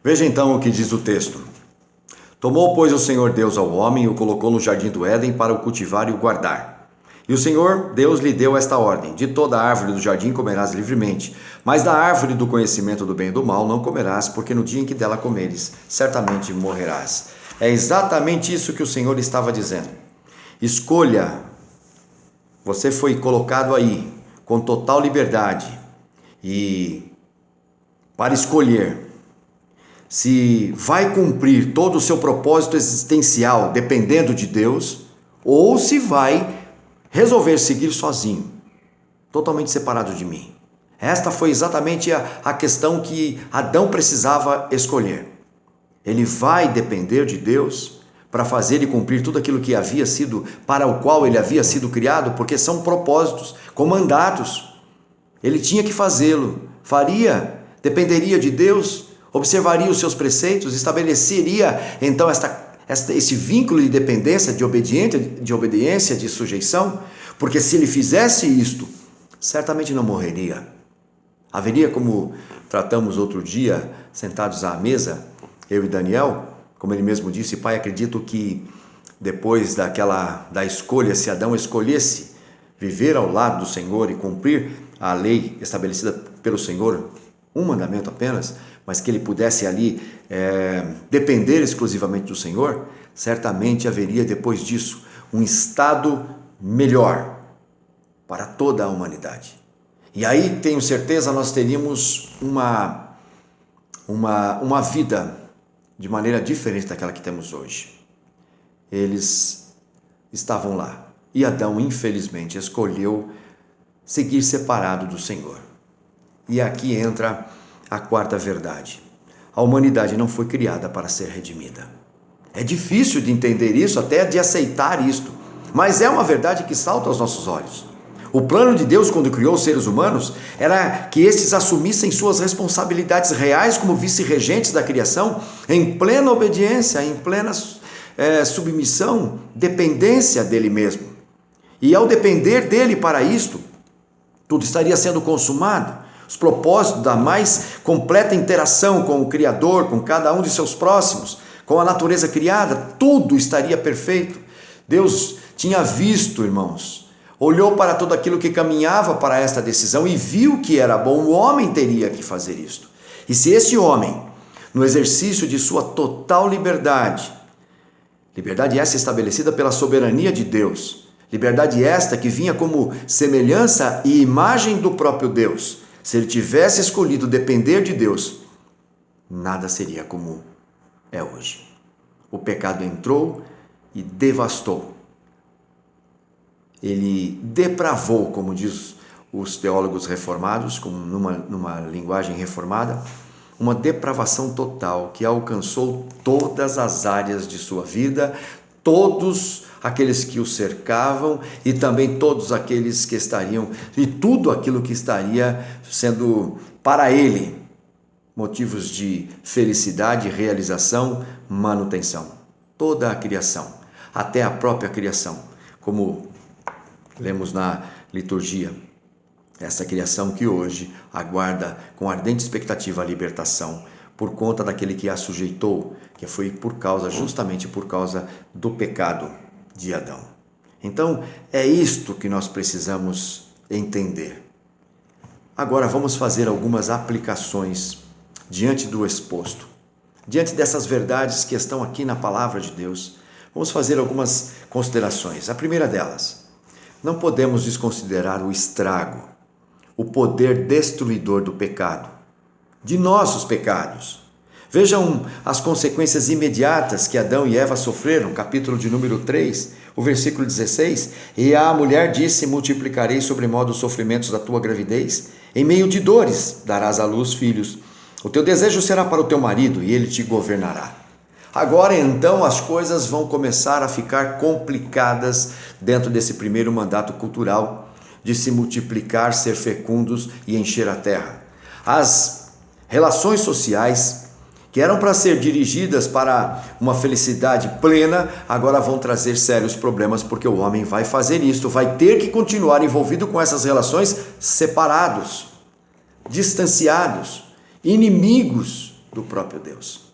Veja então o que diz o texto. Tomou, pois, o Senhor Deus ao homem e o colocou no jardim do Éden para o cultivar e o guardar. E o Senhor Deus lhe deu esta ordem: de toda a árvore do jardim comerás livremente, mas da árvore do conhecimento do bem e do mal não comerás, porque no dia em que dela comeres, certamente morrerás. É exatamente isso que o Senhor estava dizendo. Escolha, você foi colocado aí com total liberdade e para escolher se vai cumprir todo o seu propósito existencial dependendo de Deus, ou se vai resolver seguir sozinho, totalmente separado de mim. Esta foi exatamente a questão que Adão precisava escolher. Ele vai depender de Deus para fazer e cumprir tudo aquilo que havia sido, para o qual ele havia sido criado, porque são propósitos, comandados. Ele tinha que fazê-lo, faria, dependeria de Deus, observaria os seus preceitos, estabeleceria então esse vínculo de dependência, de obediência, de sujeição, porque se ele fizesse isto, certamente não morreria. Haveria, como tratamos outro dia, sentados à mesa, eu e Daniel, como ele mesmo disse, pai, acredito que depois da escolha, se Adão escolhesse viver ao lado do Senhor e cumprir a lei estabelecida pelo Senhor, um mandamento apenas, mas que ele pudesse ali depender exclusivamente do Senhor, certamente haveria depois disso um estado melhor para toda a humanidade. E aí, tenho certeza, nós teríamos uma vida de maneira diferente daquela que temos hoje. Eles estavam lá e Adão, infelizmente, escolheu seguir separado do Senhor. E aqui entra a quarta verdade. A humanidade não foi criada para ser redimida. É difícil de entender isso, até de aceitar isto, mas é uma verdade que salta aos nossos olhos. O plano de Deus, quando criou os seres humanos, era que estes assumissem suas responsabilidades reais como vice-regentes da criação, em plena obediência, em plena submissão, dependência dele mesmo. E ao depender dele para isto, tudo estaria sendo consumado. Os propósitos da mais completa interação com o Criador, com cada um de seus próximos, com a natureza criada, tudo estaria perfeito. Deus tinha visto, irmãos, olhou para tudo aquilo que caminhava para esta decisão e viu que era bom, o homem teria que fazer isto. E se esse homem, no exercício de sua total liberdade essa estabelecida pela soberania de Deus, liberdade esta que vinha como semelhança e imagem do próprio Deus, se ele tivesse escolhido depender de Deus, nada seria como é hoje. O pecado entrou e devastou. Ele depravou, como diz os teólogos reformados, como numa linguagem reformada, uma depravação total que alcançou todas as áreas de sua vida, todos aqueles que o cercavam e também todos aqueles que estariam, e tudo aquilo que estaria sendo para ele motivos de felicidade, realização, manutenção. Toda a criação, até a própria criação, como lemos na liturgia, essa criação que hoje aguarda com ardente expectativa a libertação por conta daquele que a sujeitou, que foi justamente por causa do pecado de Adão. Então, é isto que nós precisamos entender. Agora vamos fazer algumas aplicações diante do exposto. Diante dessas verdades que estão aqui na palavra de Deus, vamos fazer algumas considerações. A primeira delas, não podemos desconsiderar o estrago, o poder destruidor do pecado, de nossos pecados. Vejam as consequências imediatas que Adão e Eva sofreram, capítulo de número 3, o versículo 16. E a mulher disse: multiplicarei sobremodo os sofrimentos da tua gravidez, em meio de dores darás à luz filhos. O teu desejo será para o teu marido, e ele te governará. Agora então as coisas vão começar a ficar complicadas dentro desse primeiro mandato cultural de se multiplicar, ser fecundos e encher a terra. As relações sociais, que eram para ser dirigidas para uma felicidade plena, agora vão trazer sérios problemas, porque o homem vai fazer isto, vai ter que continuar envolvido com essas relações separados, distanciados, inimigos do próprio Deus.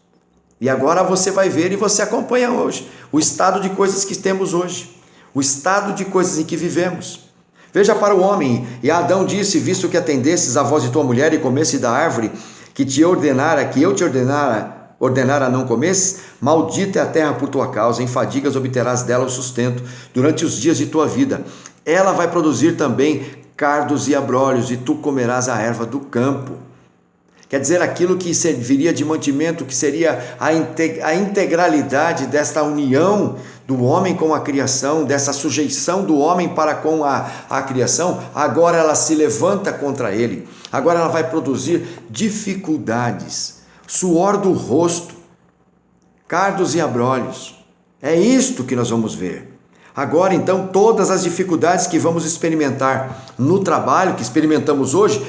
E agora você vai ver e você acompanha hoje o estado de coisas que temos hoje, o estado de coisas em que vivemos. Veja para o homem, e Adão disse, visto que atendesses à voz de tua mulher e comesse da árvore que eu te ordenara não comesses, maldita é a terra por tua causa, em fadigas obterás dela o sustento durante os dias de tua vida. Ela vai produzir também cardos e abrolhos, e tu comerás a erva do campo. Quer dizer, aquilo que serviria de mantimento, que seria a integralidade desta união do homem com a criação, dessa sujeição do homem para com a criação, agora ela se levanta contra ele. Agora ela vai produzir dificuldades, suor do rosto, cardos e abrolhos. É isto que nós vamos ver. Agora, então, todas as dificuldades que vamos experimentar no trabalho, que experimentamos hoje,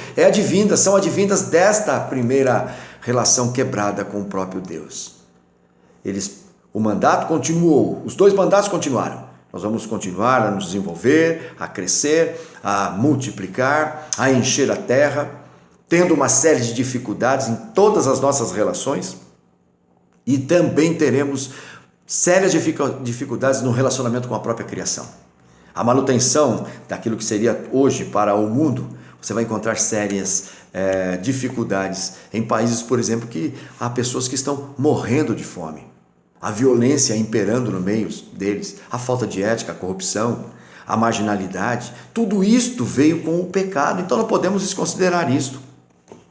são advindas desta primeira relação quebrada com o próprio Deus. O mandato continuou, os 2 mandatos continuaram. Nós vamos continuar a nos desenvolver, a crescer, a multiplicar, a encher a terra, tendo uma série de dificuldades em todas as nossas relações, e também teremos sérias dificuldades no relacionamento com a própria criação. A manutenção daquilo que seria hoje para o mundo, você vai encontrar sérias dificuldades em países, por exemplo, que há pessoas que estão morrendo de fome. A violência imperando no meio deles, a falta de ética, a corrupção, a marginalidade, tudo isto veio com o pecado, então não podemos desconsiderar isto.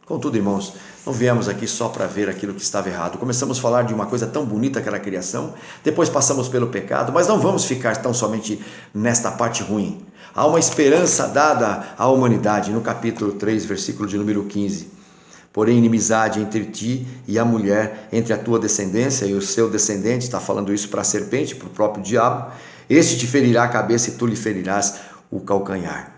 Contudo, irmãos, não viemos aqui só para ver aquilo que estava errado. Começamos a falar de uma coisa tão bonita que era a criação, depois passamos pelo pecado, mas não vamos ficar tão somente nesta parte ruim. Há uma esperança dada à humanidade, no capítulo 3, versículo de número 15. Porém, inimizade entre ti e a mulher, entre a tua descendência e o seu descendente, está falando isso para a serpente, para o próprio diabo, este te ferirá a cabeça e tu lhe ferirás o calcanhar.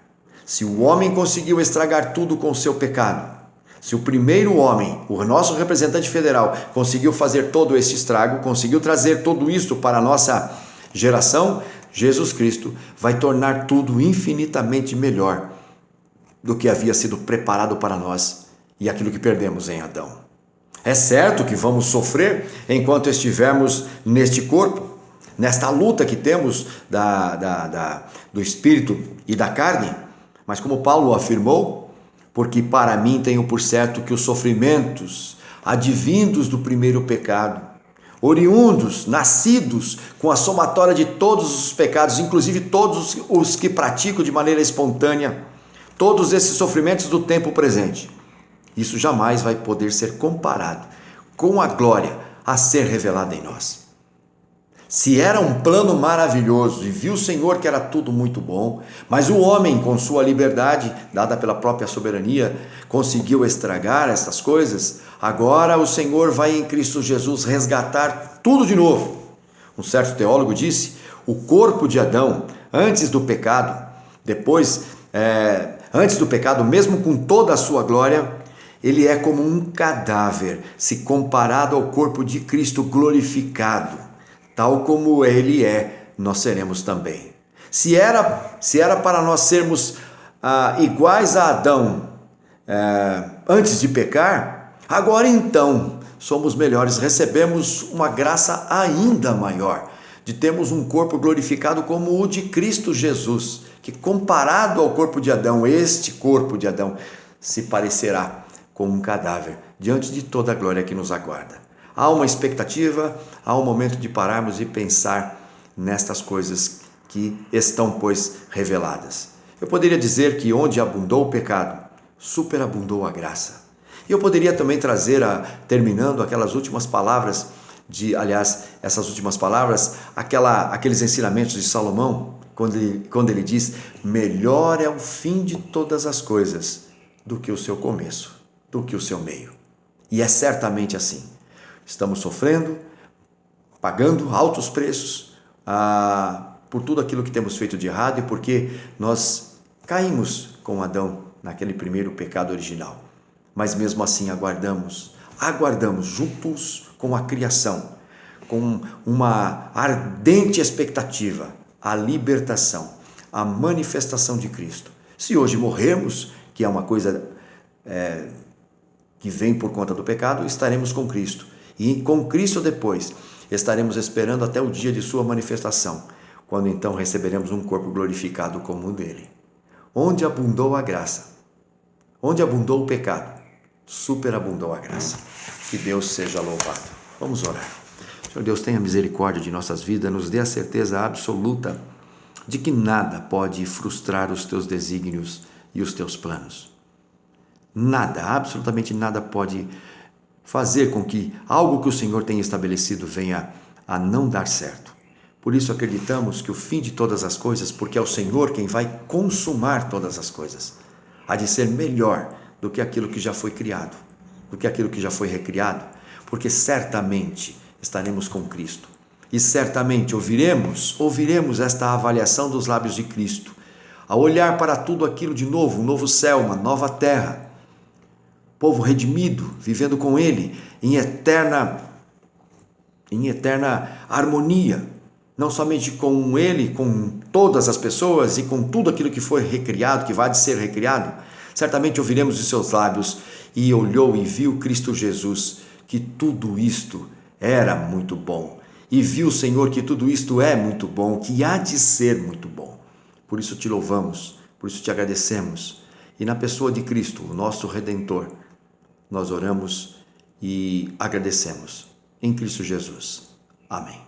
Se o homem conseguiu estragar tudo com o seu pecado, se o primeiro homem, o nosso representante federal, conseguiu fazer todo esse estrago, conseguiu trazer tudo isto para a nossa geração, Jesus Cristo vai tornar tudo infinitamente melhor do que havia sido preparado para nós e aquilo que perdemos em Adão. É certo que vamos sofrer enquanto estivermos neste corpo, nesta luta que temos do espírito e da carne, mas como Paulo afirmou, porque para mim tenho por certo que os sofrimentos advindos do primeiro pecado, oriundos, nascidos com a somatória de todos os pecados, inclusive todos os que pratico de maneira espontânea, todos esses sofrimentos do tempo presente, isso jamais vai poder ser comparado com a glória a ser revelada em nós. Se era um plano maravilhoso e viu o Senhor que era tudo muito bom, mas o homem, com sua liberdade, dada pela própria soberania, conseguiu estragar essas coisas, agora o Senhor vai em Cristo Jesus resgatar tudo de novo. Um certo teólogo disse, o corpo de Adão, antes do pecado, antes do pecado, mesmo com toda a sua glória, ele é como um cadáver, se comparado ao corpo de Cristo glorificado. Tal como ele é, nós seremos também. Se era para nós sermos iguais a Adão antes de pecar, agora então somos melhores, recebemos uma graça ainda maior, de termos um corpo glorificado como o de Cristo Jesus, que comparado ao corpo de Adão, este corpo de Adão se parecerá com um cadáver, diante de toda a glória que nos aguarda. Há uma expectativa, há um momento de pararmos e pensar nestas coisas que estão, pois, reveladas. Eu poderia dizer que onde abundou o pecado, superabundou a graça. E eu poderia também trazer, terminando aquelas últimas palavras, essas últimas palavras, aqueles ensinamentos de Salomão, quando ele diz, melhor é o fim de todas as coisas do que o seu começo, do que o seu meio. E é certamente assim. Estamos sofrendo, pagando altos preços por tudo aquilo que temos feito de errado e porque nós caímos com Adão naquele primeiro pecado original. Mas mesmo assim aguardamos juntos com a criação, com uma ardente expectativa, a libertação, a manifestação de Cristo. Se hoje morrermos, que é uma coisa que vem por conta do pecado, estaremos com Cristo. E com Cristo depois, estaremos esperando até o dia de sua manifestação, quando então receberemos um corpo glorificado como o dele. Onde abundou a graça, onde abundou o pecado, superabundou a graça. Que Deus seja louvado. Vamos orar. Senhor Deus, tenha misericórdia de nossas vidas, nos dê a certeza absoluta de que nada pode frustrar os teus desígnios e os teus planos. Nada, absolutamente nada pode fazer com que algo que o Senhor tenha estabelecido venha a não dar certo. Por isso acreditamos que o fim de todas as coisas, porque é o Senhor quem vai consumar todas as coisas, há de ser melhor do que aquilo que já foi criado, do que aquilo que já foi recriado, porque certamente estaremos com Cristo e certamente ouviremos esta avaliação dos lábios de Cristo, ao olhar para tudo aquilo de novo, um novo céu, uma nova terra, povo redimido, vivendo com Ele em eterna harmonia, não somente com Ele, com todas as pessoas e com tudo aquilo que foi recriado, que vai de ser recriado. Certamente ouviremos de seus lábios: e olhou e viu Cristo Jesus, que tudo isto era muito bom, e viu o Senhor que tudo isto é muito bom, que há de ser muito bom. Por isso te louvamos, por isso te agradecemos, e na pessoa de Cristo, o nosso Redentor, nós oramos e agradecemos. Em Cristo Jesus. Amém.